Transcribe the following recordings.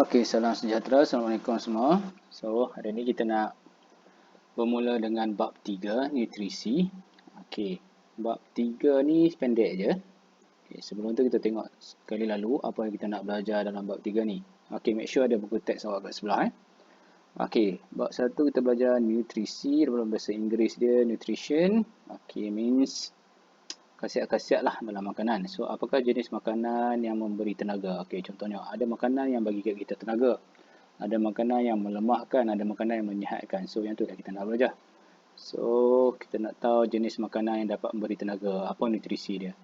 Okey, salam sejahtera. Assalamualaikum semua. So, hari ni kita nak bermula dengan bab 3, nutrisi. Okey, bab 3 ni pendek je. Okay, sebelum tu kita tengok sekali lalu apa yang kita nak belajar dalam bab 3 ni. Okey, make sure ada buku teks awak kat sebelah. Okey, bab 1 kita belajar nutrisi. Dalam bahasa Inggeris dia nutrition. Okey, means khasiat-khasiat lah dalam makanan. So, apakah jenis makanan yang memberi tenaga? Okey, contohnya ada makanan yang bagi kita tenaga. Ada makanan yang melemahkan, ada makanan yang menyihatkan. So, yang tu dah kita nak belajar. So, kita nak tahu jenis makanan yang dapat memberi tenaga. Apa nutrisi dia?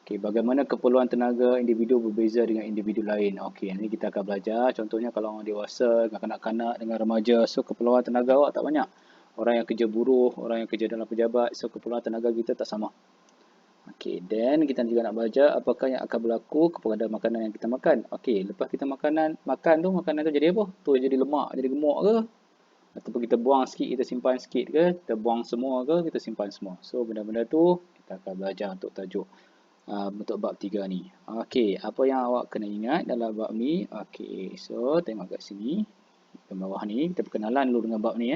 Okey, bagaimana keperluan tenaga individu berbeza dengan individu lain? Okey, ini kita akan belajar. Contohnya kalau orang dewasa, dengan kanak-kanak, dengan remaja. So, keperluan tenaga awak tak banyak. Orang yang kerja buruh, orang yang kerja dalam pejabat. So, keperluan tenaga kita tak sama. Okey, then kita juga nak belajar apakah yang akan berlaku kepada makanan yang kita makan. Okey, lepas kita makan tu jadi apa? Tu jadi lemak, jadi gemuk ke? Ataupun kita buang sikit, kita simpan sikit ke? Kita buang semua ke? Kita simpan semua. So, benda-benda tu kita akan belajar untuk tajuk untuk bab 3 ni. Okey, apa yang awak kena ingat dalam bab ni? Okey, so tengok kat sini. Di bawah ni, kita perkenalan dulu dengan bab ni.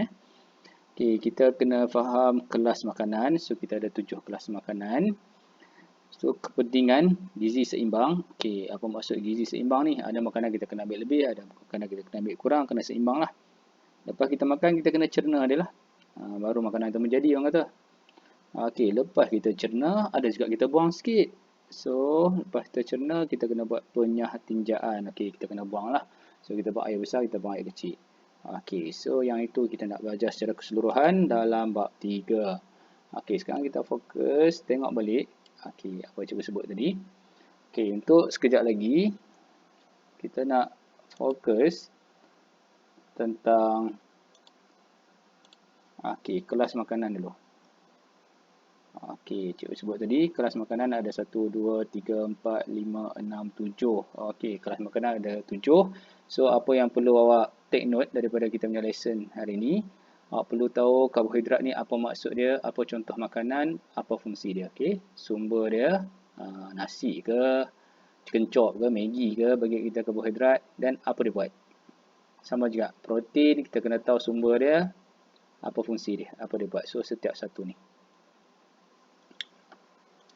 Okey, kita kena faham kelas makanan. So, kita ada 7 kelas makanan. So, kepentingan gizi seimbang. Okey, apa maksud gizi seimbang ni? Ada makanan kita kena ambil lebih, ada makanan kita kena ambil kurang, kena seimbang lah. Lepas kita makan, kita kena cerna dia lah. Baru makanan itu menjadi, orang kata. Okey, lepas kita cerna, ada juga kita buang sikit. So, lepas kita cerna, kita kena buat penyahatinjaan. Okey, kita kena buang lah. So, kita buat air besar, kita buang air kecil. Okey, so yang itu kita nak belajar secara keseluruhan dalam bab 3. Okey, sekarang kita fokus, tengok balik. Okey, apa cikgu sebut tadi. Okey, untuk sekejap lagi, kita nak fokus tentang kelas makanan dulu. Okey, cikgu sebut tadi, kelas makanan ada 1, 2, 3, 4, 5, 6, 7. Okey, kelas makanan ada 7. So, apa yang perlu awak take note daripada kita punya lesson hari ni, awak perlu tahu karbohidrat ni apa maksud dia, apa contoh makanan, apa fungsi dia. Okey, sumber dia, nasi ke, chicken chop ke, Maggi ke, bagi kita karbohidrat, dan apa dia buat. Sama juga, protein, kita kena tahu sumber dia, apa fungsi dia, apa dia buat. So, setiap satu ni.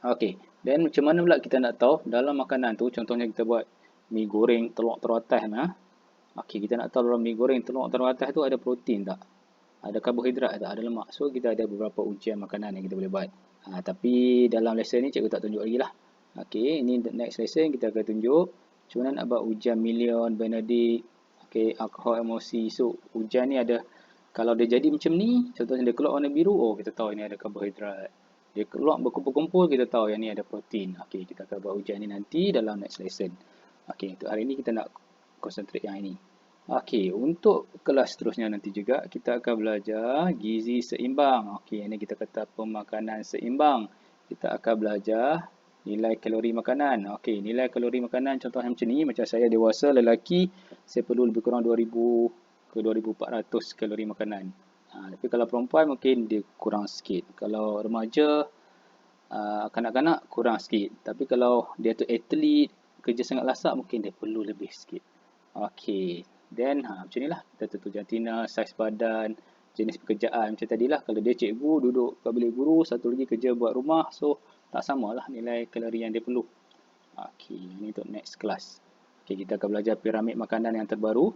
Okey, dan macam mana pula kita nak tahu dalam makanan tu, contohnya kita buat mi goreng telur teratas nah. Okey, kita nak tahu dalam mi goreng telur teratas tu ada protein tak? Ada karbohidrat tak? Ada lemak. So, kita ada beberapa ujian makanan yang kita boleh buat. Tapi dalam lesson ni cikgu tak tunjuk lagi lah. Okey, ini next lesson kita akan tunjuk macam mana nak buat ujian Million, Benedict, okey, alkohol emosi. So, ujian ni ada, kalau dia jadi macam ni, contohnya dia keluar warna biru, oh kita tahu ini ada karbohidrat. Dia keluar berkumpul-kumpul, kita tahu yang ni ada protein. Okey, kita akan buat ujian ni nanti dalam next lesson. Okey, untuk hari ni kita nak concentrate yang ini. Okey, untuk kelas seterusnya nanti juga kita akan belajar gizi seimbang. Okey, ini kita kata pemakanan seimbang. Kita akan belajar nilai kalori makanan. Okey, nilai kalori makanan contohnya macam ni, macam saya dewasa lelaki, saya perlu lebih kurang 2000 ke 2400 kalori makanan. Tapi kalau perempuan mungkin dia kurang sikit. Kalau remaja, kanak-kanak kurang sikit. Tapi kalau dia tu atlet, kerja sangat lasak, mungkin dia perlu lebih sikit. Okey, then macam ni lah. Kita tentu jantina, saiz badan, jenis pekerjaan. Macam tadilah, kalau dia cikgu, duduk kat bilik guru, satu lagi kerja buat rumah. So, tak samalah nilai kalori yang dia perlu. Okey, ini untuk next class. Okey, kita akan belajar piramid makanan yang terbaru.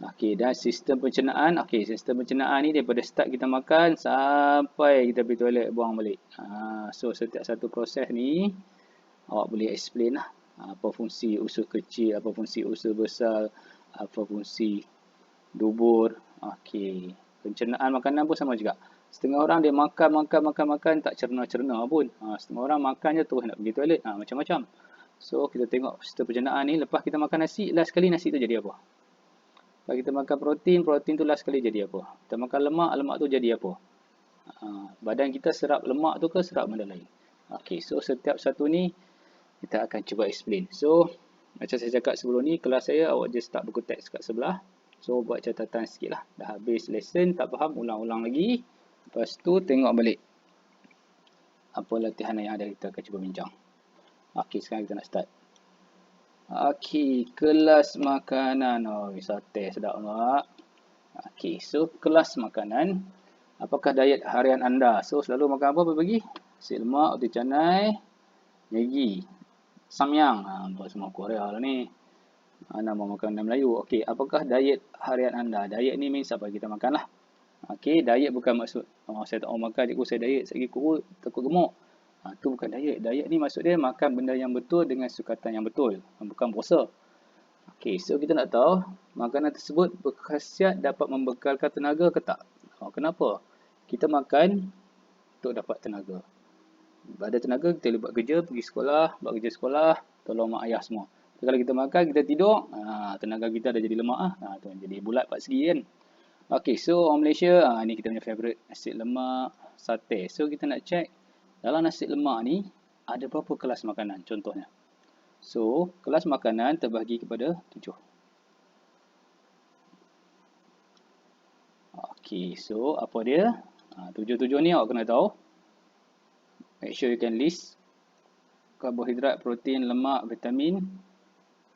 Okey, dan sistem pencernaan. Okey, sistem pencernaan ni daripada start kita makan sampai kita pergi toilet buang balik. So, setiap satu proses ni awak boleh explain lah. Apa fungsi usus kecil, apa fungsi usus besar, apa fungsi dubur. Okey, pencernaan makanan pun sama juga. Setengah orang dia makan tak cerna-cerna pun. Setengah orang makan je terus nak pergi toilet. Macam-macam. So, kita tengok sistem pencernaan ni. Lepas kita makan nasi, last sekali nasi tu jadi apa? Lepas kita makan protein tu last sekali jadi apa? Kita makan lemak tu jadi apa? Badan kita serap lemak tu ke serap benda lain? Okey, so setiap satu ni kita akan cuba explain. So, macam saya cakap sebelum ni, kelas saya awak just start buku teks kat sebelah. So, buat catatan sikit lah. Dah habis lesson, tak faham, ulang-ulang lagi. Lepas tu, tengok balik apa latihan yang ada, kita akan cuba bincang. Okey, sekarang kita nak start. Okey, kelas makanan. Oh, sate sedap tak? Okey, so kelas makanan. Apakah diet harian anda? So, selalu makan apa pagi? Nasi lemak, roti canai, Maggi, samyang. Untuk semua Korea lah ni. Nama makanan Melayu. Okey, apakah diet harian anda? Diet ni means apa kita makan lah. Okey, diet bukan maksud saya tak mau makan, cikgu saya diet, saya pergi kurut, takut gemuk. Tu bukan diet. Diet ni maksud dia makan benda yang betul dengan sukatan yang betul. Bukan puasa. Okey, so kita nak tahu makanan tersebut berkhasiat dapat membekalkan tenaga ke tak? Kenapa? Kita makan untuk dapat tenaga. Ada tenaga, kita boleh buat kerja, pergi sekolah, buat kerja sekolah, tolong mak ayah semua. Tapi kalau kita makan, kita tidur, tenaga kita dah jadi lemak tu jadi bulat 4 segi kan. Okey, so orang Malaysia, ni kita punya favourite nasi lemak, sate. So kita nak check dalam nasi lemak ni ada berapa kelas makanan contohnya. So, kelas makanan terbahagi kepada 7. Okey, so apa dia? 7-7 ni awak kena tahu. Make sure you can list. Karbohidrat, protein, lemak, vitamin,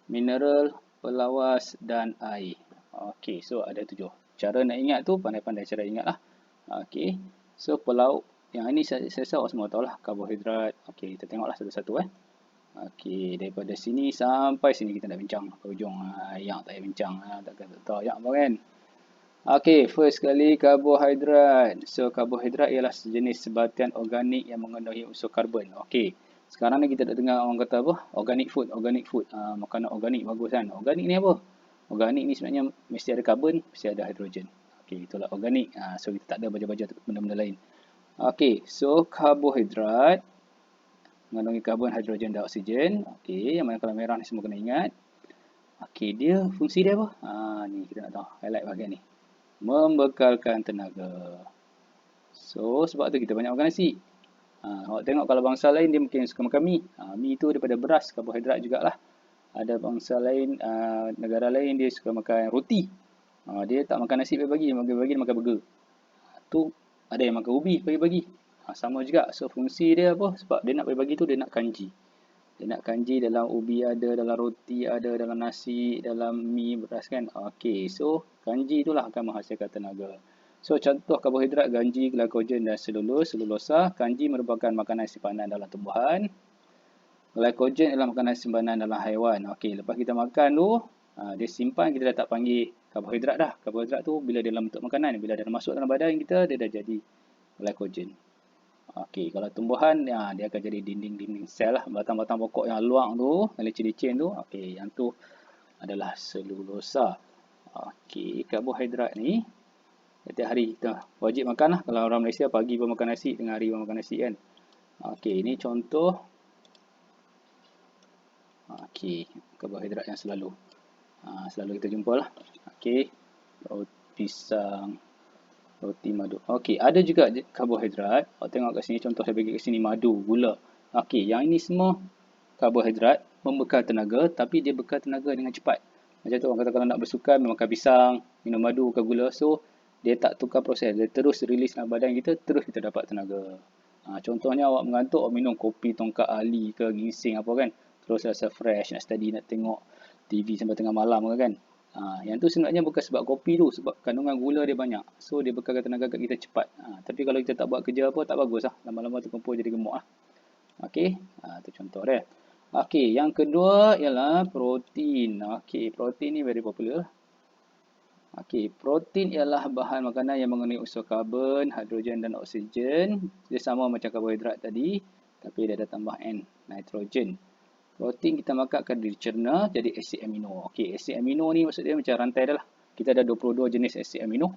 mineral, pelawas dan air. Okey, so ada 7. Cara nak ingat tu pandai-pandai cara ingat lah. Okey, so yang ini saya awak semua tahulah karbohidrat. Okey, kita tengoklah satu-satu Okey, daripada sini sampai sini kita nak bincang ke hujung. Yang tak payah bincang, tak tahu yang apa kan. Okey, first kali karbohidrat. So, karbohidrat ialah sejenis sebatian organik yang mengandungi unsur karbon. Okey, sekarang ni kita nak dengar orang kata apa? Organic food, organic food. Makanan organik bagus kan? Organik ni apa? Organik ni sebenarnya mesti ada karbon, mesti ada hidrogen. Okey, itulah organik. So, kita tak ada baja-baja benda-benda lain. Okey, so karbohidrat mengandungi karbon, hidrogen dan oksigen. Okey, yang mana kalau merah ni semua kena ingat. Okey, dia fungsi dia apa? Ni kita nak tahu. Highlight bahagian ni. Membekalkan tenaga. So, sebab tu kita banyak makan nasi. Awak tengok kalau bangsa lain dia mungkin suka makan mi. Mi tu daripada beras, karbohidrat jugalah. Ada bangsa lain, negara lain dia suka makan roti. Dia tak makan nasi pagi-pagi, dia makan burger. Tu ada yang makan ubi pagi-pagi. Sama juga. So, fungsi dia apa? Sebab dia nak pagi-pagi tu dia nak kanji. Dia nak kanji dalam ubi ada, dalam roti ada, dalam nasi, dalam mi beras kan. Okey, so kanji itulah akan menghasilkan tenaga. So contoh karbohidrat, ganji, glycogen dan selulosa. Kanji merupakan makanan simpanan dalam tumbuhan. Glycogen adalah makanan simpanan dalam haiwan. Okey, lepas kita makan tu, dia simpan, kita dah tak panggil karbohidrat dah. Karbohidrat tu bila dalam bentuk makanan, bila dah masuk dalam badan kita, dia dah jadi glycogen. Okey, kalau tumbuhan dia akan jadi dinding-dinding sel lah. Batang-batang pokok yang luang tu, yang licin-licin tu. Okey, yang tu adalah selulosa. Okey, karbohidrat ni setiap hari kita wajib makan lah. Kalau orang Malaysia pagi pun makan nasi, tengah hari pun makan nasi kan. Okey, ini contoh. Okey, karbohidrat yang selalu kita jumpa lah. Okey, pisang, roti madu. Okey, ada juga karbohidrat. Awak tengok kat sini, contoh saya bagi kat sini madu, gula. Okey, yang ini semua karbohidrat membekal tenaga, tapi dia bekal tenaga dengan cepat. Macam tu orang kata kalau nak bersukan, makan pisang, minum madu ke gula. So, dia tak tukar proses. Dia terus release dalam badan kita, terus kita dapat tenaga. Contohnya awak mengantuk, awak minum kopi tongkat ali ke ginseng apa kan. Terus rasa fresh, nak study, nak tengok TV sampai tengah malam ke kan. Yang tu sebenarnya bukan sebab kopi tu, sebab kandungan gula dia banyak. So, dia bekalkan tenaga kat kita cepat. Tapi kalau kita tak buat kerja apa, tak bagus lah. Lama-lama terkumpul jadi gemuk lah. Okey, tu contoh dia. Okey, yang kedua ialah protein. Okey, protein ni very popular. Okey, protein ialah bahan makanan yang mengandungi unsur karbon, hidrogen dan oksigen. Dia sama macam karbohidrat tadi, tapi dia ada tambah N, nitrogen. Protein kita makan akan dicerna jadi asid amino. Okey, asid amino ni maksud dia macam rantai dah lah. Kita ada 22 jenis asid amino.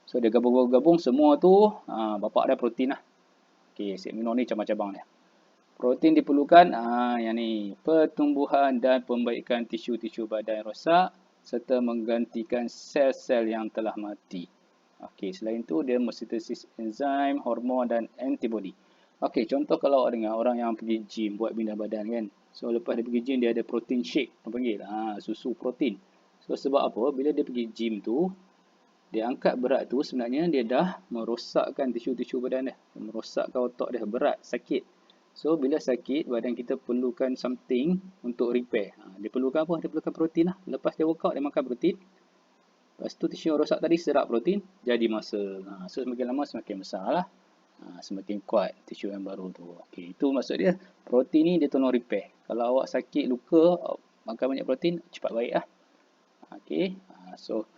So, dia gabung-gabung semua tu, bapak dia protein lah. Okey, asid amino ni cabang-cabang dia. Protein diperlukan, yang ni, pertumbuhan dan pembaikan tisu-tisu badan rosak serta menggantikan sel-sel yang telah mati. Okey, selain tu dia sintesis enzim, hormon dan antibody. Okey, contoh kalau awak dengar orang yang pergi gym buat bina badan kan. So, lepas dia pergi gym, dia ada protein shake. Dia panggil, susu protein. So, sebab apa? Bila dia pergi gym tu, dia angkat berat tu sebenarnya dia dah merosakkan tisu-tisu badan dia. Merosakkan otak dia, berat, sakit. So, bila sakit, badan kita perlukan something untuk repair. Dia perlukan apa? Dia perlukan protein lah. Lepas dia workout, dia makan protein. Lepas tu tissue yang rosak tadi serap protein, jadi muscle. So, semakin lama semakin besar lah. Semakin kuat tissue yang baru tu. Okay, itu maksud dia. Protein ni dia tolong repair. Kalau awak sakit, luka, makan banyak protein, cepat baik lah. Okay, so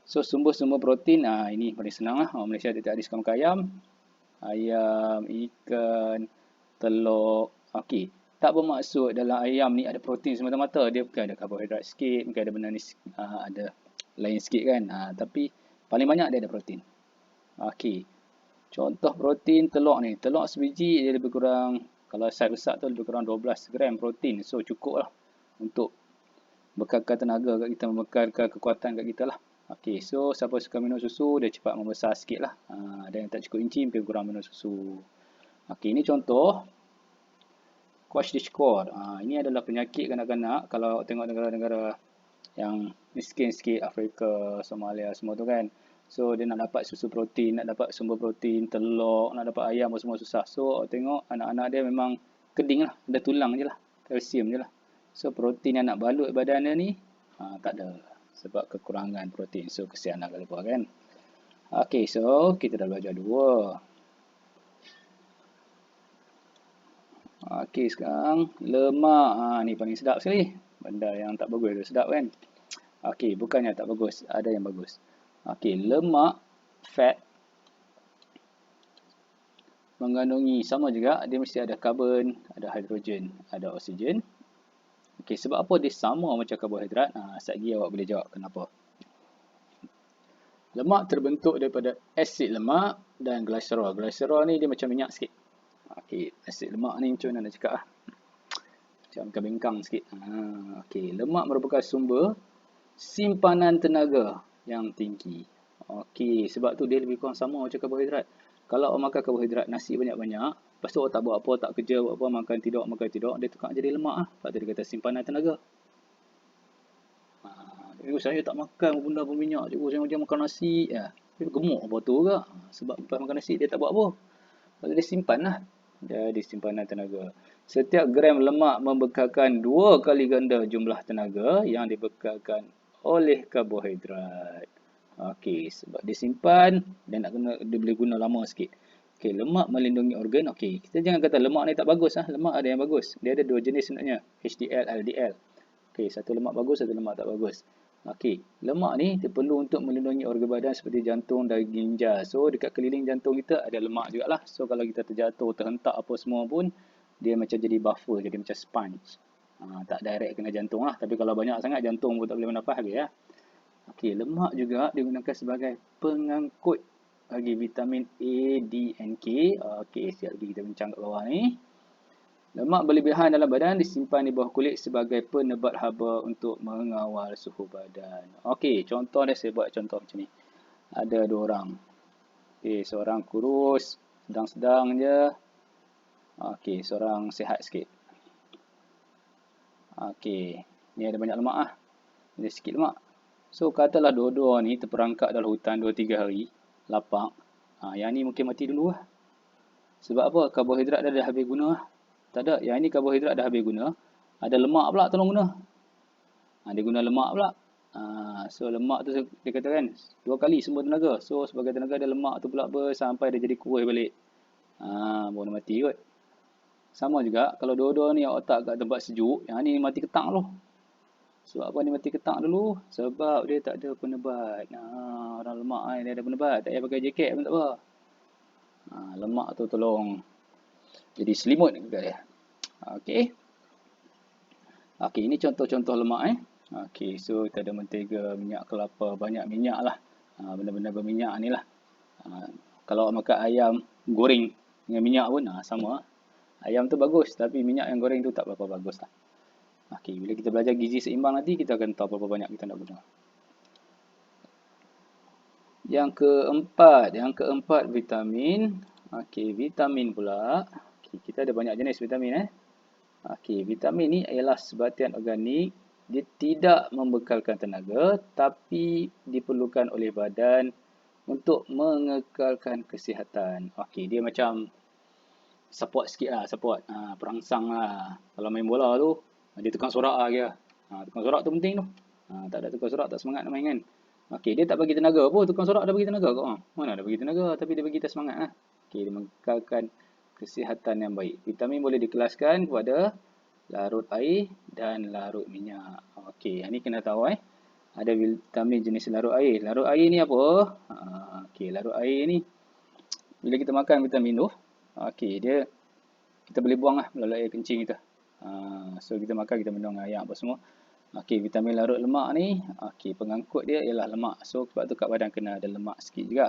sumber-sumber protein, ini paling senang lah. Orang Malaysia dia tak ada suka makan ayam. Ayam, ikan, telur. Okey, tak bermaksud dalam ayam ni ada protein semata-mata. Dia bukan ada karbohidrat sikit, mungkin ada benda ni ada lain sikit kan. Tapi paling banyak dia ada protein. Okey. Contoh protein telur ni. Telur sebiji dia lebih kurang, kalau saiz besar tu lebih kurang 12 gram protein. So cukup lah untuk bekalkan tenaga kat kita, membekalkan kekuatan kat kita lah. Okey, so siapa suka minum susu, dia cepat membesar sikit lah. Ada yang tak cukup inci, mungkin kurang minum susu. Okey, ini contoh kwashiorkor. Ini adalah penyakit kanak-kanak. Kalau tengok negara-negara yang miskin sikit, Afrika, Somalia, semua tu kan. So, dia nak dapat susu protein, nak dapat sumber protein, telur, nak dapat ayam, semua susah. So, tengok anak-anak dia memang keding lah. Ada tulang je lah. Kalsium je lah. So, protein yang nak balut badan dia ni, tak ada. Sebab kekurangan protein. So, kesian lah kalau buat kan. Okay, so kita dah belajar dua. Okay, sekarang lemak. Ni paling sedap sekali. Benda yang tak bagus tu sedap kan. Okay, bukannya tak bagus. Ada yang bagus. Okay, lemak, fat, mengandungi sama juga. Dia mesti ada karbon, ada hidrogen, ada oksigen. Okay, sebab apa dia sama macam karbohidrat? Sekejap lagi awak boleh jawab kenapa. Lemak terbentuk daripada asid lemak dan glycerol. Glycerol ni dia macam minyak sikit. Okay, asid lemak ni macam mana nak cakap lah. Macam kebengkang sikit. Okay, lemak merupakan sumber simpanan tenaga yang tinggi. Okay, sebab tu dia lebih kurang sama macam karbohidrat. Kalau awak makan karbohidrat, nasi banyak-banyak, lepas tu awak tak buat apa, tak kerja, buat apa, makan tidur, dia tukar jadi lemak lah. Lepas tu dia kata simpanan tenaga. Saya tak makan benda berminyak, cikgu saya macam makan nasi. Dia gemuk apa tu ke? Sebab lepas makan nasi dia tak buat apa. Lepas tu dia simpan lah. Jadi simpanan tenaga. Setiap gram lemak membekalkan 2 kali ganda jumlah tenaga yang dibekalkan oleh karbohidrat. Okey, sebab dia simpan, dia boleh guna lama sikit. Okey, lemak melindungi organ. Okey, kita jangan kata lemak ni tak bagus lah. Lemak ada yang bagus. Dia ada 2 jenis sebenarnya, HDL, LDL. Okey, satu lemak bagus, satu lemak tak bagus. Okey, lemak ni dia perlu untuk melindungi organ badan seperti jantung dan ginjal. So, dekat keliling jantung kita ada lemak jugalah. So, kalau kita terjatuh, terhentak apa semua pun, dia macam jadi buffer, jadi macam sponge. Tak direct kena jantung lah. Tapi kalau banyak sangat, jantung pun tak boleh bernafas lagi ya. Okey, lemak juga digunakan sebagai pengangkut bagi vitamin A, D dan K. Okey, sekejap lagi kita bincang kat bawah ni. Lemak berlebihan dalam badan disimpan di bawah kulit sebagai penebat haba untuk mengawal suhu badan. Okey, contoh dia saya buat contoh macam ni. Ada 2 orang. Okey, seorang kurus, sedang-sedang je. Okey, seorang sihat sikit. Okey, ni ada banyak lemak ah. Ada sikit lemak. So, katalah dua-dua ni terperangkap dalam hutan 2-3 hari. Lapang. Yang ni mungkin mati dulu lah. Sebab apa? Karbohidrat dah habis guna lah. Tak ada. Yang ini karbohidrat dah habis guna. Ada lemak pula tolong guna. Dia guna lemak pula. So, lemak tu dia kata kan 2 kali sumber tenaga. So, sebagai tenaga dia lemak tu pula sampai dia jadi kuih balik. Baru mati kot. Sama juga. Kalau dua-dua ni awak letak kat tempat sejuk. Yang ni mati ketak tu. Sebab apa ni mati ketak dulu? Sebab dia tak ada penebat. Orang lemak ni dia ada penebat. Tak payah pakai jaket pun tak apa. Lemak tu tolong jadi selimut dekat dia. Okey. Okey, ini contoh-contoh lemak Okey, so kita ada mentega, minyak kelapa, banyak minyak lah. Benda-benda berminyak ni lah. Kalau makan ayam goreng dengan minyak pun sama. Ayam tu bagus, tapi minyak yang goreng tu tak berapa bagus lah. Okey, bila kita belajar gizi seimbang nanti, kita akan tahu berapa banyak kita nak guna. Yang keempat vitamin. Okey, vitamin pula. Okay, kita ada banyak jenis vitamin Okey, vitamin ni ialah sebatian organik. Dia tidak membekalkan tenaga, tapi diperlukan oleh badan untuk mengekalkan kesihatan. Okey, dia macam support sikit lah, support. Perangsang lah. Kalau main bola tu, dia tukang sorak lah kira. Tukang sorak tu penting tu. Tak ada tukang sorak tak semangat nak main kan. Okey, dia tak bagi tenaga pun. Tukang sorak dah bagi tenaga kau. Mana ada bagi tenaga, tapi dia bagi kita semangat lah. Okey, dia mengekalkan kesihatan yang baik. Vitamin boleh dikelaskan kepada larut air dan larut minyak. Okey, ini kena tahu Ada vitamin jenis larut air. Larut air ni apa? Okey, larut air ni bila kita makan vitamin tu, okey, dia kita boleh buang lah melalui air kencing kita. So kita makan, kita minum air apa semua. Okey, vitamin larut lemak ni, okey, pengangkut dia ialah lemak. So sebab tu kat badan kena ada lemak sikit juga.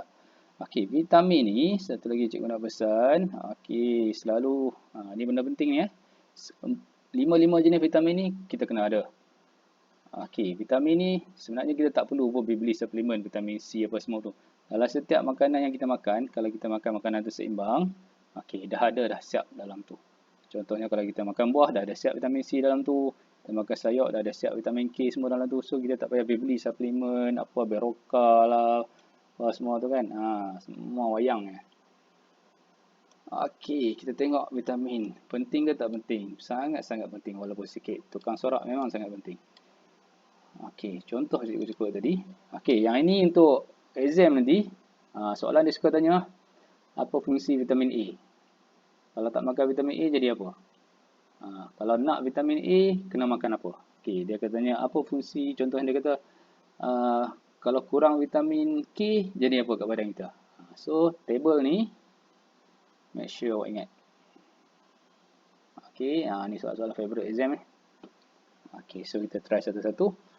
Okey, vitamin ni satu lagi cikgu nak pesan, okey, selalu ni benda penting ni 5 jenis vitamin ni kita kena ada. Okey, vitamin ni sebenarnya kita tak perlu pun beli suplemen vitamin C apa semua tu. Dalam setiap makanan yang kita makan, kalau kita makan makanan tu seimbang, okey, dah siap dalam tu. Contohnya kalau kita makan buah, dah ada siap vitamin C dalam tu. Kita makan sayur, dah ada siap vitamin K semua dalam tu. So, kita tak payah beli suplemen, apa, Beroka lah, apa semua tu kan. Semua wayang. Okey, kita tengok vitamin. Penting ke tak penting? Sangat-sangat penting walaupun sikit. Tukang sorak memang sangat penting. Okey, contoh cikgu cukup tadi. Okey, yang ini untuk exam nanti. Soalan dia suka tanya, apa fungsi vitamin A? Kalau tak makan vitamin A, jadi apa? Kalau nak vitamin A, kena makan apa? Okey, dia katanya apa fungsi, contohnya dia kata, kalau kurang vitamin K, jadi apa kat badan kita? So, table ni, make sure awak ingat. Okey, ni soalan-soalan favorite exam Okey, so kita try satu-satu.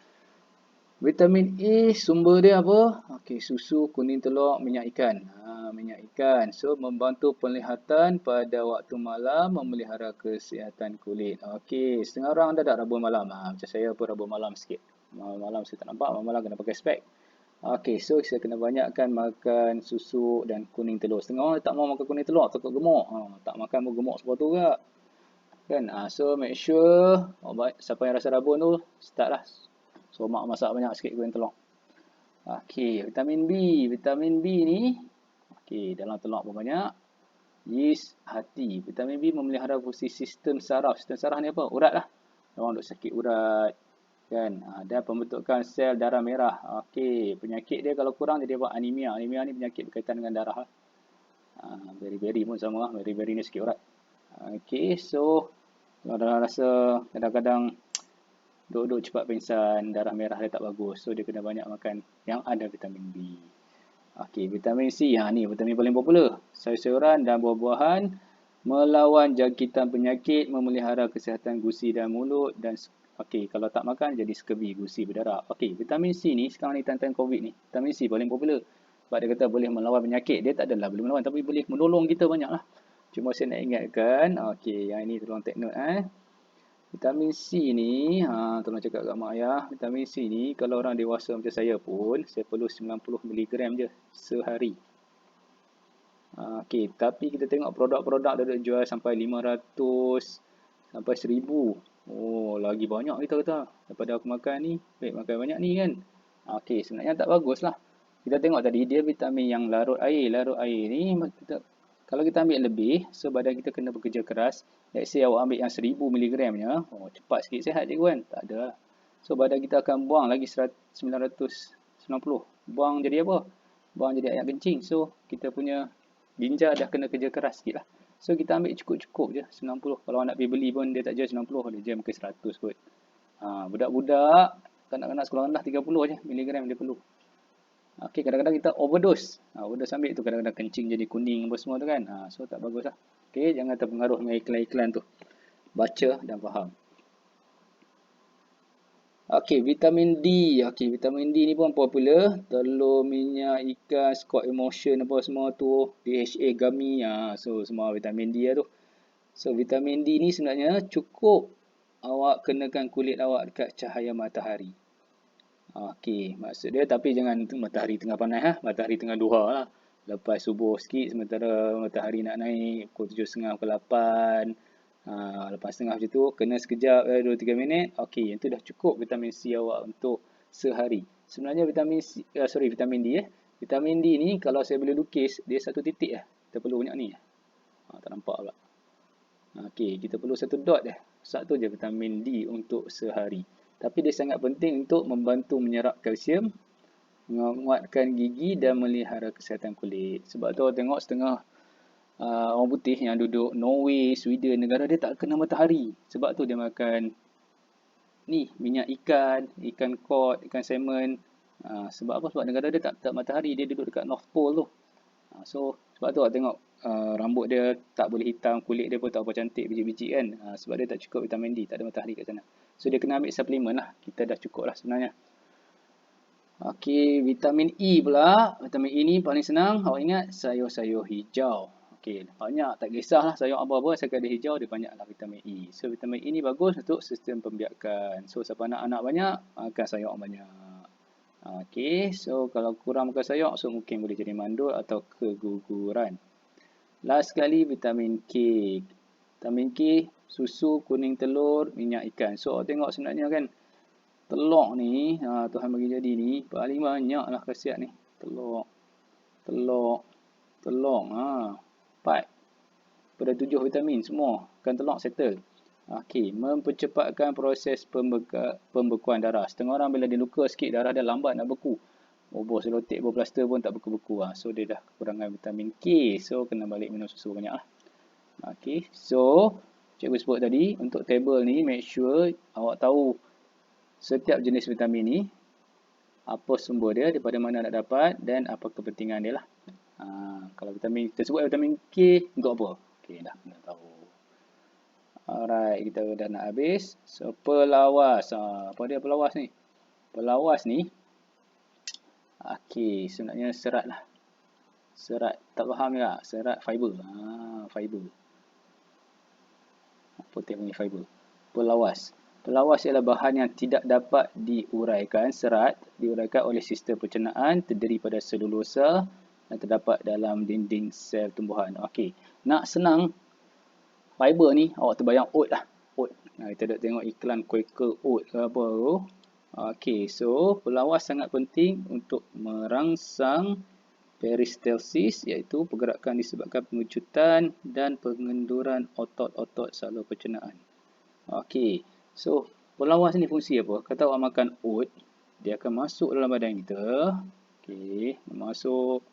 Vitamin A sumber dia apa? Okey, susu, kuning telur, minyak ikan. Minyak ikan. So, membantu penglihatan pada waktu malam, memelihara kesihatan kulit. Okey, setengah orang dah tak rabun malam. Macam saya pun rabun malam sikit. Malam saya tak nampak, malam kena pakai spek. Okey, so saya kena banyakkan makan susu dan kuning telur. Setengah orang tak mau makan kuning telur, takut gemuk. Tak makan pun gemuk sebab tu ke. Kan? So, make sure, siapa yang rasa rabun tu, start lah. So, mak masak banyak sikit kuning telur. Okey, vitamin B. Vitamin B ni, okey, dalam telur pun banyak. Yeast hati. Vitamin B memelihara fungsi sistem saraf. Sistem saraf ni apa? Urat lah. Orang duk sakit urat. Kan? Dan pembentukan sel darah merah. Okey, penyakit dia kalau kurang jadi apa? Anemia. Anemia ni penyakit berkaitan dengan darah lah. Beri-beri pun sama lah. Beri-beri ni sikit urat. Okey, so, kalau dah rasa kadang-kadang duduk cepat pingsan, darah merah dia tak bagus. So, dia kena banyak makan yang ada vitamin B. Okey, vitamin C. Ni vitamin paling popular. Sayur-sayuran dan buah-buahan melawan jangkitan penyakit, memelihara kesihatan gusi dan mulut. Dan okey, kalau tak makan, jadi scabi, gusi, berdarah. Okey, vitamin C ni, sekarang ni time-time COVID ni, vitamin C paling popular. Sebab dia kata boleh melawan penyakit. Dia tak adalah boleh melawan, tapi boleh menolong kita banyak lah. Cuma saya nak ingatkan, okey, yang ini tolong take note Vitamin C ni, tolong cakap kat mak ayah, vitamin C ni kalau orang dewasa macam saya pun, saya perlu 90mg je sehari. Okey, tapi kita tengok produk-produk dia jual sampai 500, sampai 1000. Oh, lagi banyak kita kata. Daripada aku makan ni, baik makan banyak ni kan. Okey, sebenarnya tak bagus lah. Kita tengok tadi, dia vitamin yang larut air. Larut air ni, kalau kita ambil lebih, so badan kita kena bekerja keras. Let's say awak ambil yang 1000mg nya, cepat sikit sihat cikgu kan? Tak ada lah. So badan kita akan buang lagi 990. Buang jadi apa? Buang jadi air kencing. So kita punya ginjal dah kena kerja keras sikit lah. So kita ambil cukup-cukup je 90. Kalau nak pergi beli pun dia tak jual 90, dia jual mungkin 100 kot. Budak-budak, kanak-kanak sekolah rendah 30 je miligram dia perlu. Okey, kadang-kadang kita overdose. Overdose ambil tu kadang-kadang kencing jadi kuning apa semua tu kan. So tak bagus lah. Okey, jangan terpengaruh dengan iklan-iklan tu. Baca dan faham. Okey, vitamin D. Okey, vitamin D ni pun popular. Telur, minyak, ikan, Scott Emotion apa semua tu. DHA gummy. So semua vitamin D lah tu. So vitamin D ni sebenarnya cukup awak kenakan kulit awak dekat cahaya matahari. Okey, maksud dia tapi jangan matahari tengah panas matahari tengah duha lah. Lepas subuh sikit sementara matahari nak naik pukul 7.30 ke 8. Lepas tengah macam tu kena sekejap 2-3 minit. Okey, yang tu dah cukup vitamin C awak untuk sehari. Sebenarnya vitamin C, vitamin D Vitamin D ni kalau saya boleh lukis dia satu titik Kita perlu banyak ni. Tak nampak pula. Okey, kita perlu satu dot dah. Satu je vitamin D untuk sehari. Tapi dia sangat penting untuk membantu menyerap kalsium, menguatkan gigi dan melihara kesihatan kulit. Sebab tu tengok setengah orang putih yang duduk Norway, Sweden, negara dia tak kena matahari. Sebab tu dia makan ni minyak ikan, ikan cod, ikan salmon. Sebab apa? Sebab negara dia tak matahari, dia duduk dekat North Pole tu. So sebab tu tengok rambut dia tak boleh hitam, kulit dia pun tak apa cantik, biji-biji kan. Sebab dia tak cukup vitamin D, tak ada matahari kat sana. So dia kena ambil suplemen lah. Kita dah cukup lah sebenarnya. Okey, vitamin E pula. Vitamin E ni paling senang. Awak ingat sayur-sayur hijau. Okey, banyak tak kisahlah sayur apa-apa, asalkan ada hijau dia banyaklah vitamin E. So vitamin E ni bagus untuk sistem pembiakan. So siapa nak anak banyak, makan sayur banyak. Okey, so kalau kurang makan sayur, so mungkin boleh jadi mandul atau keguguran. Last sekali, vitamin K. Vitamin K, susu, kuning telur, minyak ikan. So, awak tengok sebenarnya kan, telur ni, Tuhan bagi jadi ni, paling banyak lah khasiat ni. Telur, telur, telur. 4 pada 7 vitamin semua. Kan telur settle. Okey, mempercepatkan proses pembekuan darah. Setengah orang bila dia luka sikit, darah dia lambat nak beku. Bobos selotek, berplaster pun tak beku-beku. So, dia dah kekurangan vitamin K. So, kena balik minum susu banyak lah. Okey, so, cikgu sebut tadi, untuk table ni, make sure awak tahu setiap jenis vitamin ni, apa sumber dia, daripada mana nak dapat, dan apa kepentingan dia lah. Kalau vitamin, kita sebut vitamin K, untuk apa? Okey, dah tahu. Alright, kita dah nak habis. So, pelawas. Apa dia pelawas ni? Pelawas ni, okey, sebenarnya serat lah. Serat, tak faham tak? Serat fiber. Fiber. Apa dia punya fiber? Pelawas. Pelawas ialah bahan yang tidak dapat diuraikan, serat, diuraikan oleh sistem pencernaan, terdiri pada selulosa dan terdapat dalam dinding sel tumbuhan. Okey, nak senang, fiber ni awak terbayang oat lah. Oat. Kita dah tengok iklan Quaker Oat ke apa tu. Okey, so pelawas sangat penting untuk merangsang peristalsis, iaitu pergerakan disebabkan pengecutan dan pengenduran otot-otot salur pencernaan. Okey, so pelawas ni fungsi apa? Kata awak makan oat, dia akan masuk dalam badan kita. Okey, masuk.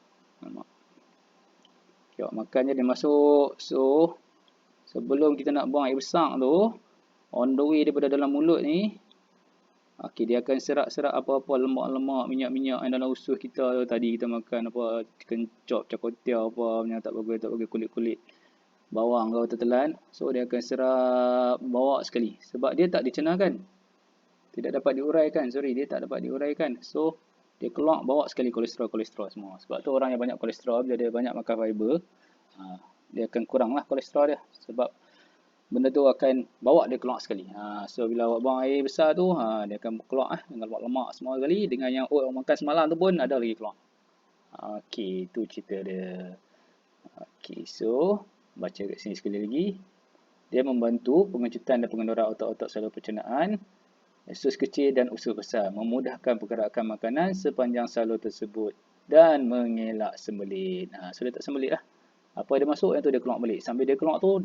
Okay, awak makan je dia masuk. So, sebelum kita nak buang air besar tu, on the way daripada dalam mulut ni, okey, dia akan serat-serat apa-apa lemak-lemak, minyak-minyak yang dalam usus kita tu. Tadi kita makan apa, chicken chop, cakotia apa, yang tak bagus kulit-kulit bawang kalau tertelan. So, dia akan serap bawa sekali. Sebab dia tak dicernahkan. Tidak dapat diuraikan. Dia tak dapat diuraikan. So, dia keluar bawa sekali kolesterol semua. Sebab tu orang yang banyak kolesterol, bila dia banyak makan fiber, dia akan kuranglah kolesterol dia. Sebab benda tu akan bawa dia keluar sekali. So bila awak buang air besar tu, dia akan keluar dengan lemak-lemak semua sekali. Dengan yang oat awak makan semalam tu pun ada lagi keluar. Okey, tu cerita dia. Okey, so baca kat sini sekali lagi. Dia membantu pengecutan dan pengenduran otot-otot salur pencernaan, usus kecil dan usus besar, memudahkan pergerakan makanan sepanjang salur tersebut dan mengelak sembelit. So dia tak sembelit lah. Apa dia masuk, yang tu dia keluar balik. Sambil dia keluar tu,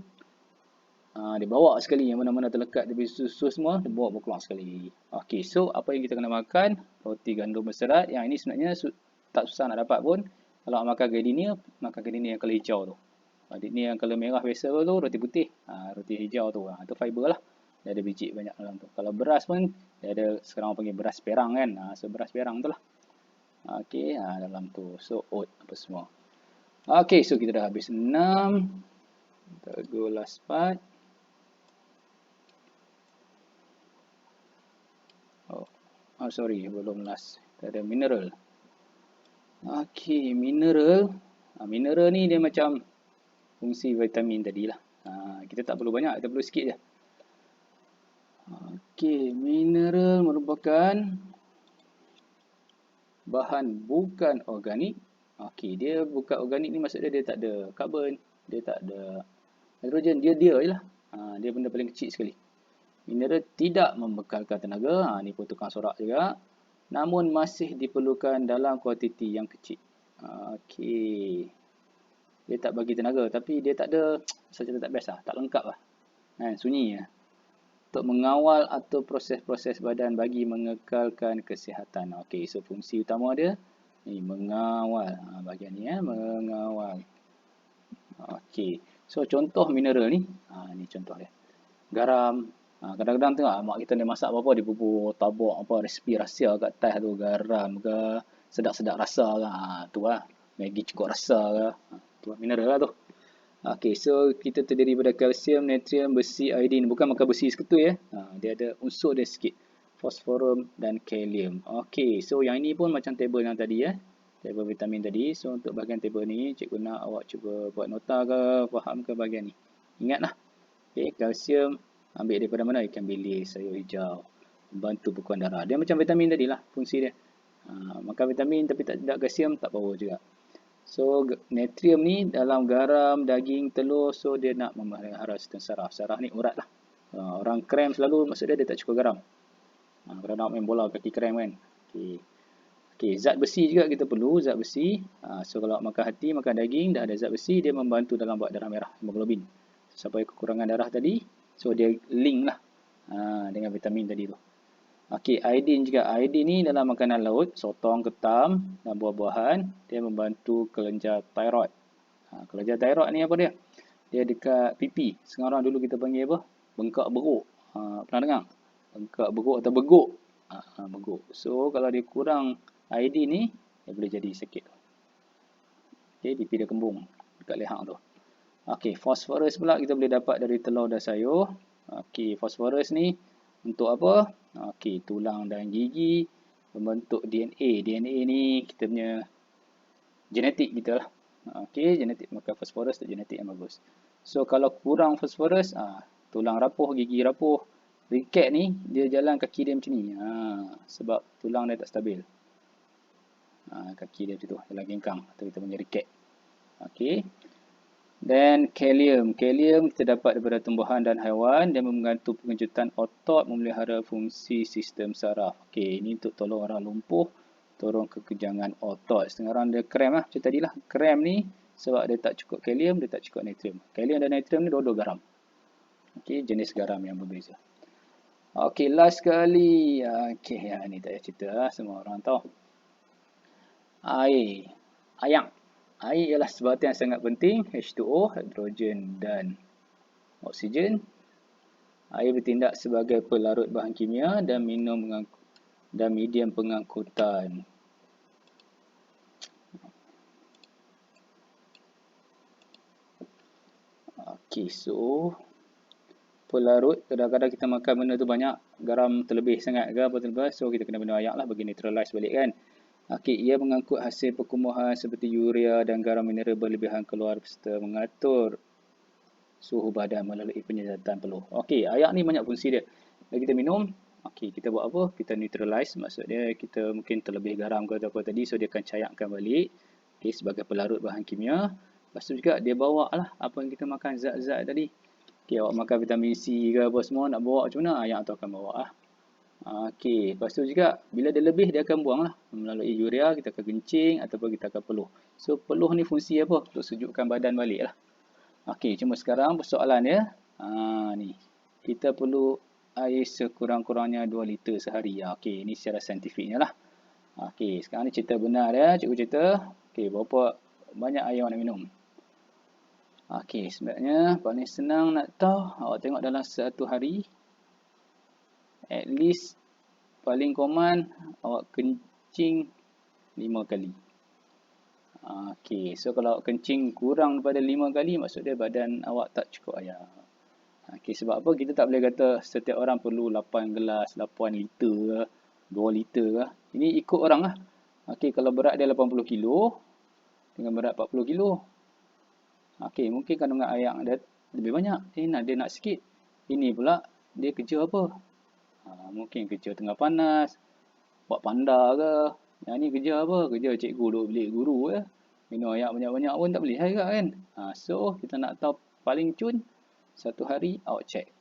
dia bawa sekali yang mana-mana terlekat di susu semua, dia bawa keluar sekali. Okey, so apa yang kita kena makan? Roti gandum berserat. Yang ini sebenarnya tak susah nak dapat pun. Kalau makan gardenia yang colour hijau tu. Ini yang colour merah biasa tu, roti putih. Roti hijau tu, itu fiber lah. Dia ada biji banyak dalam tu. Kalau beras pun, dia ada, sekarang orang panggil beras perang kan. So beras perang tu lah. Okey, dalam tu. So oat apa semua. Okey, so kita dah habis 6. Kita go last part. Sorry, belum last. Kita ada mineral. Okey, mineral. Mineral ni dia macam fungsi vitamin tadi lah. Kita tak perlu banyak, kita perlu sikit je. Okey, mineral merupakan bahan bukan organik. Okey, dia bukan organik ni maksudnya dia tak ada karbon, dia tak ada nitrogen, dia je lah. Dia benda paling kecil sekali. Mineral tidak membekalkan tenaga, ni pun tukang sorak juga. Namun masih diperlukan dalam kuantiti yang kecil. Okey. Dia tak bagi tenaga, tapi dia tak ada, saja tak best lah, tak lengkap lah. Sunyi ya. Untuk mengawal atau proses-proses badan bagi mengekalkan kesihatan. Okey, so fungsi utama dia ni mengawal. Bahagian ni ya, mengawal. Okey. So contoh mineral ni, ni contoh dia. Garam. Kadang-kadang tengok mak kita ni masak apa-apa dia bubur tabak apa resipi rahsia kat atas tu, garam ke, sedap-sedap rasa ke. Tu lah. Maggi cukup rasa ke. Tu lah mineral lah tu. Okey, so kita terdiri daripada kalsium, natrium, besi, iodin. Bukan makan besi seketui ya. Dia ada unsur dia sikit. Fosforum dan kalium. Okey, so yang ini pun macam table yang tadi ya. Table vitamin tadi. So untuk bahagian table ni, cikgu nak awak cuba buat nota ke, faham ke bahagian ni. Ingatlah. Okey, kalsium ambil daripada mana? Ikan bilis, sayur hijau. Membantu bekuan darah. Dia macam vitamin tadi lah fungsi dia. Makan vitamin tapi tak ada kalsium, tak power juga. So natrium ni dalam garam, daging, telur, so dia nak memelihara sistem saraf. Saraf ni urat lah. Orang krem selalu maksud dia tak cukup garam. Kalau nak main bola kaki krem kan. Okey, zat besi juga kita perlu, zat besi. So kalau makan hati, makan daging, dah ada zat besi, dia membantu dalam buat darah merah, hemoglobin. Sampai kekurangan darah tadi, so dia link lah dengan vitamin tadi tu. Okey, iodin juga. Iodin ni dalam makanan laut, sotong, ketam dan buah-buahan, dia membantu kelenjar thyroid. Kelenjar thyroid ni apa dia? Dia dekat pipi. Sekarang dulu kita panggil apa? Bengkak beruk. Pernah dengar? Bengkak beruk atau beguk. Beguk. So kalau dia kurang iodin ni, dia boleh jadi sakit. Okey, pipi dia kembung dekat leher tu. Okey, fosforus pula kita boleh dapat dari telur dan sayur. Okey, fosforus ni untuk apa? Okey, tulang dan gigi, membentuk DNA. DNA ni kita punya genetik kita lah. Okey, genetik makan fosforus tu genetik yang bagus. So kalau kurang fosforus, tulang rapuh, gigi rapuh. Riket ni dia jalan kaki dia macam ni. Sebab tulang dia tak stabil. Kaki dia macam tu, jalan gengkang atau kita panggil riket. Okey. Dan kalium. Kalium kita dapat daripada tumbuhan dan haiwan. Dia membantu pengejutan otot, memelihara fungsi sistem saraf. Okey, ini untuk tolong orang lumpuh, tolong kekejangan otot. Setengah orang dia krem lah. Macam tadilah. Krem ni sebab dia tak cukup kalium, dia tak cukup natrium. Kalium dan natrium ni dua-dua garam. Okey, jenis garam yang berbeza. Okey, last sekali. Okey, ni tak payah cerita lah. Semua orang tahu. Air. Ayak. Air ialah sebatan yang sangat penting, H2O, hidrogen dan oksigen. Air bertindak sebagai pelarut bahan kimia dan medium pengangkutan. Okey, so pelarut, kadang-kadang kita makan benda tu banyak, garam terlebih sangat ke apa terlebih, so kita kena benda ayak lah bagi neutralize balik kan. Okey, ia mengangkut hasil perkembuhan seperti urea dan garam mineral berlebihan keluar serta mengatur suhu badan melalui penyedatan peluh. Okey, ayak ni banyak fungsi dia. Bila kita minum, okey, kita buat apa? Kita neutralize, maksudnya kita mungkin terlebih garam ke apa tadi, so dia akan cairkan balik. Okey, sebagai pelarut bahan kimia. Lepas tu juga dia bawa lah apa yang kita makan, zat-zat tadi. Okey, awak makan vitamin C ke apa semua, nak bawa macam mana? Ayak tu akan bawa lah. Okey, lepas tu juga bila dia lebih dia akan buang lah. Melalui urea kita akan kencing ataupun kita akan peluh. So peluh ni fungsi apa? Untuk sejukkan badan balik lah. Okey, cuma sekarang persoalan dia, ni. Kita perlu air sekurang-kurangnya 2 liter sehari. Okey, ini secara saintifiknya lah. Okey, sekarang ni cerita benar ya, cikgu cerita. Okey, berapa banyak air awak nak minum? Okey, sebenarnya paling senang nak tahu, awak tengok dalam satu hari, at least paling common awak kencing 5 kali. Okey, so kalau awak kencing kurang daripada 5 kali, maksud dia badan awak tak cukup air. Okey, sebab apa? Kita tak boleh kata setiap orang perlu 8 gelas, 8 liter ke, 2 liter ke. Ini ikut orang lah. Okey, kalau berat dia 80 kilo dengan berat 40 kilo. Okey, mungkin kandungan air dia lebih banyak. Dia nak sikit. Ini pula dia kerja apa? Mungkin kerja tengah panas, buat panda ke. Yang ni kerja apa? Kerja cikgu duduk bilik guru ke. Minum air banyak-banyak pun tak boleh juga kan. So, kita nak tahu paling cun, satu hari awak cek.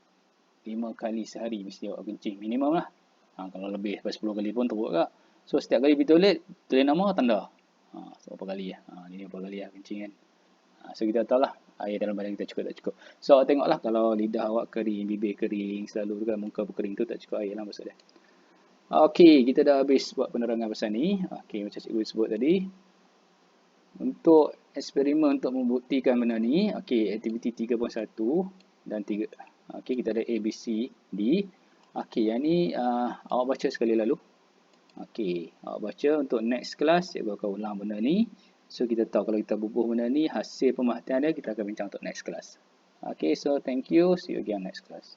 5 kali sehari mesti awak kencing. Minimum lah. Kalau lebih sampai 10 kali pun teruk tak. So, setiap kali pergi toilet, tulis nama, tanda. So, berapa kali lah. Ini berapa kali lah kencing kan. So, kita tahu lah air dalam badan kita cukup tak cukup. So awak tengoklah kalau lidah awak kering, bibir kering, selalu kan muka berkering tu tak cukup air lah maksud dia. Okey, kita dah habis buat penerangan pasal ni. Okey, macam cikgu sebut tadi. Untuk eksperimen untuk membuktikan benda ni, okey, aktiviti 3.1 dan 3. Okey, kita ada A, B, C, D. Okey, yang ni awak baca sekali lalu. Okey, awak baca untuk next class, cikgu akan ulang benda ni. So, kita tahu kalau kita bubuh benda ni, hasil pemerhatian dia kita akan bincang untuk next class. Okay, so thank you. See you again next class.